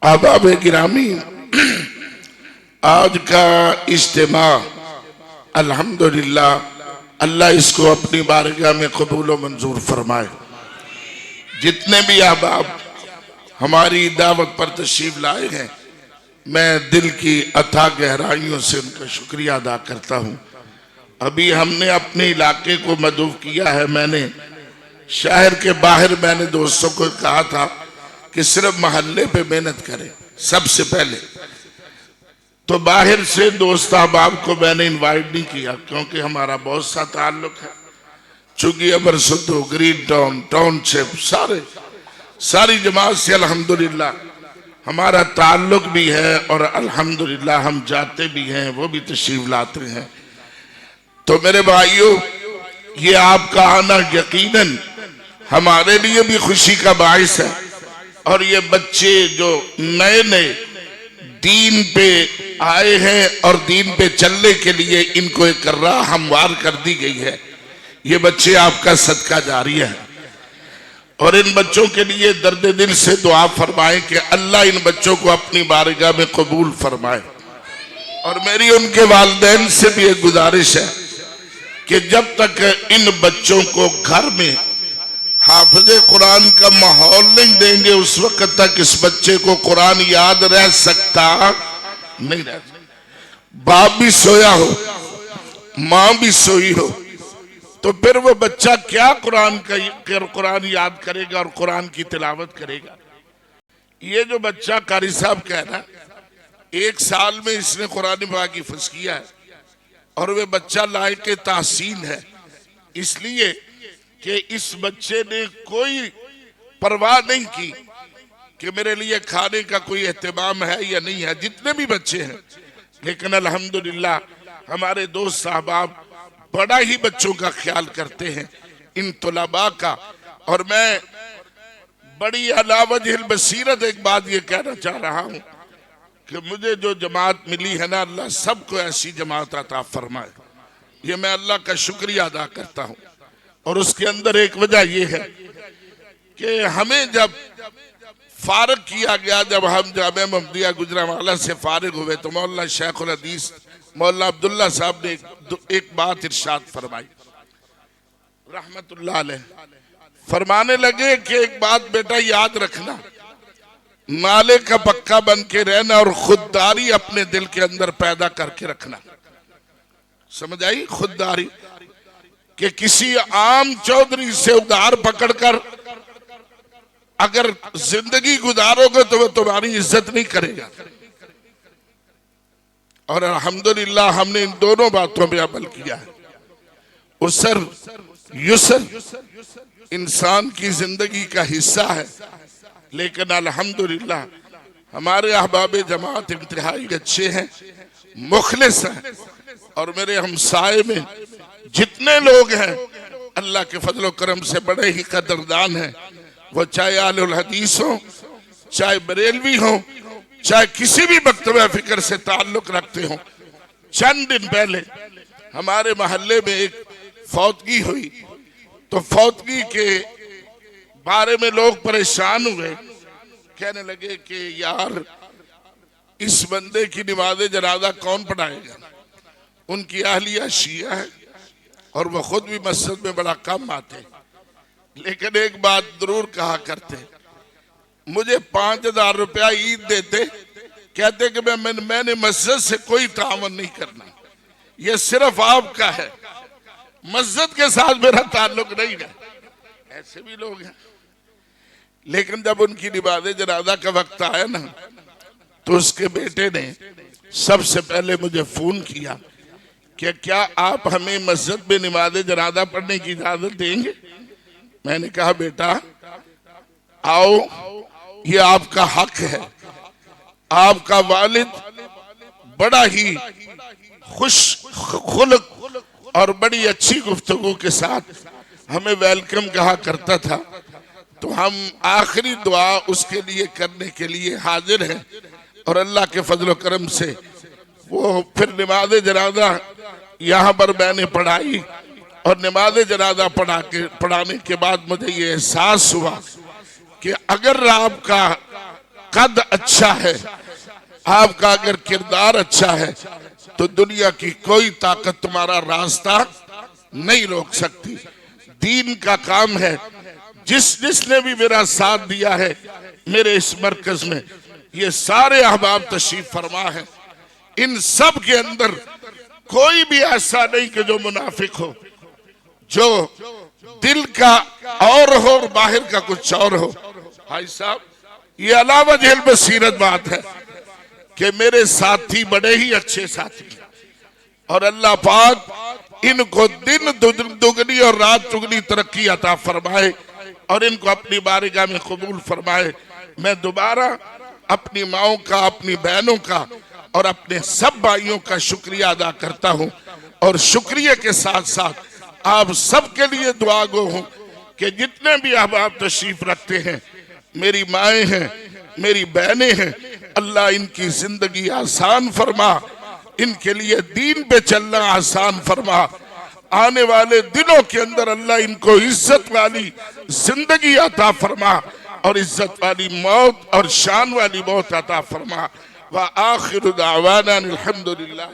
आबाब गिरामी, आज का इज्तिमा अल्हम्दुलिल्लाह अल्लाह इसको अपनी बारगाह में कबूल व मंजूर फरमाए। जितने भी आबाब हमारी दावत पर तशरीफ लाए हैं, मैं दिल की अथाह गहराइयों से उनका शुक्रिया अदा करता हूँ। अभी हमने अपने इलाके को मदऊफ किया है। मैंने शहर के बाहर मैंने दोस्तों को कहा था कि सिर्फ मोहल्ले पे मेहनत करें सबसे पहले। तो बाहर से दोस्त अहबाब को मैंने इनवाइट नहीं किया, क्योंकि हमारा बहुत सा ताल्लुक है। चूंकि अमर सुद्धू, ग्रीन टाउन, टाउनशिप, सारी जमात से अल्हम्दुलिल्लाह हमारा ताल्लुक भी है और अल्हम्दुलिल्लाह हम जाते भी हैं, वो भी तशरीफ लाते हैं। तो मेरे भाइयों, ये आपका आना यकीनन हमारे लिए भी खुशी का बाइस है। और ये बच्चे जो नए नए दीन पे आए हैं और दीन पे चलने के लिए इनको एक राह हमवार कर दी गई है, ये बच्चे आपका सदका जारिया है। और इन बच्चों के लिए दर्द दिल से दुआ फरमाएं कि अल्लाह इन बच्चों को अपनी बारगाह में कबूल फरमाए। और मेरी उनके वालिदैन से भी एक गुजारिश है कि जब तक इन बच्चों को घर में हाफिज़े कुरान का माहौल नहीं देंगे, उस वक्त तक इस बच्चे को कुरान याद रह सकता नहीं रह। बाप भी सोया हो, माँ भी सोई हो, तो फिर वो बच्चा क्या कुरान याद करेगा और कुरान की तिलावत करेगा। ये जो बच्चा कारी साहब कह रहा, 1 साल में इसने कुरान पाक की हिफ्ज़ किया है और वे बच्चा लायक तहसीन है, इसलिए कि इस बच्चे ने कोई परवाह नहीं की कि मेरे लिए खाने का कोई एहतमाम है या नहीं है। जितने भी बच्चे हैं, लेकिन अल्हम्दुलिल्लाह हमारे दोस्त साहबाब बड़ा ही बच्चों का ख्याल करते हैं, इन तुलबा का। और मैं बड़ी अलावजहिल बसीरत एक बात ये कहना चाह रहा हूँ कि मुझे जो जमात मिली है ना, अल्लाह सबको ऐसी जमात अता फरमाए। ये मैं अल्लाह का शुक्रिया अदा करता हूँ। और उसके अंदर एक वजह यह है कि हमें जब फारिग किया गया, जब हम जामिया मुहम्मदिया गुजरांवाला से फारिग हुए, तो मौलाना शेखुल हदीस मौलाना अब्दुल्ला साहब ने एक बात इरशाद फरमाई रहमतुल्लाह अलैह। फरमाने लगे कि एक बात बेटा याद रखना, नाले का पक्का बन के रहना और खुददारी अपने दिल के अंदर पैदा करके रखना। समझ आई? खुददारी कि किसी आम चौधरी से उधार पकड़कर अगर जिंदगी गुजारोगे तो वह तुम्हारी इज्जत नहीं करेगा। और अल्हम्दुलिल्लाह हमने इन दोनों बातों पे अमल किया है। उसर युसर इंसान की जिंदगी का हिस्सा है, लेकिन अल्हम्दुलिल्लाह हमारे अहबाब जमात इंतहाई अच्छे हैं, मुखलिस हैं। और मेरे हमसाए में जितने लोग हैं अल्लाह के फजल करम से बड़े ही कदरदान हैं, वो चाहे आलुल हदीस हो, चाहे बरेलवी हो, चाहे किसी भी मकतबा फिक्र से ताल्लुक रखते हो। चंद दिन पहले हमारे मोहल्ले में एक फौतगी हुई, तो फौतगी के बारे में लोग परेशान हुए, कहने लगे कि यार इस बंदे की नमाज़े जनाजा कौन पढ़ाएगा। उनकी अहलिया शिया है और वो खुद भी मस्जिद में बड़ा कम आते, लेकिन एक बात जरूर कहा करते, मुझे 5000 रुपया ईद देते, कहते कि मैंने मस्जिद से कोई तावन नहीं करना, ये सिर्फ आपका है, मस्जिद के साथ मेरा ताल्लुक नहीं है। ऐसे भी लोग हैं। लेकिन जब उनकी नमाज़े जनाजा का वक्त आया ना, तो उसके बेटे ने सबसे पहले मुझे फोन किया कि क्या आप हमें मस्जिद में नमाज़े जनाजा पढ़ने की इजाजत देंगे। मैंने कहा बेटा आओ, ये आपका हक है। आपका वालिद बड़ा ही खुश खुल्क और बड़ी अच्छी गुफ्तगू के साथ हमें वेलकम कहा करता था, तो हम आखिरी दुआ उसके लिए करने के लिए हाजिर हैं। और अल्लाह के फजल करम से वो फिर नमाज़े जनाजा यहाँ पर मैंने पढ़ाई, और नमाज़े जनाजा पढ़ाने के बाद मुझे ये एहसास हुआ कि अगर आपका कद अच्छा है, आपका अगर किरदार अच्छा है, तो दुनिया की कोई ताकत तुम्हारा रास्ता नहीं रोक सकती। दीन का काम है। जिसने भी मेरा साथ दिया है मेरे इस मरकज में, ये सारे अहबाब तशरीफ फरमा है, इन सब के अंदर कोई भी ऐसा नहीं कि जो मुनाफिक हो, जो दिल का और हो और बाहर का कुछ और हो। भाई साहब, ये अलावा जेल बसीरत बात है कि मेरे साथी बड़े ही अच्छे साथी, और अल्लाह पाक इनको दिन दुगनी और रात चुगनी तरक्की अता फरमाए और इनको अपनी बारगाह में कबूल फरमाए। मैं दोबारा अपनी माओं का, अपनी बहनों का और अपने सब भाइयों का शुक्रिया अदा करता हूं, और शुक्रिया के साथ साथ आप सबके लिए दुआ गो हूं कि जितने भी अहबाब तशरीफ रखते हैं, मेरी माएँ हैं, मेरी बहनें हैं, अल्लाह इनकी जिंदगी आसान फरमा, इनके लिए दीन पे चलना आसान फरमा। आने वाले दिनों के अंदर अल्लाह इनको इज्जत वाली जिंदगी अता फरमा और इज्जत वाली मौत और शान वाली मौत अता फरमा। व आखिर दावाना अल्हम्दुलिल्लाह।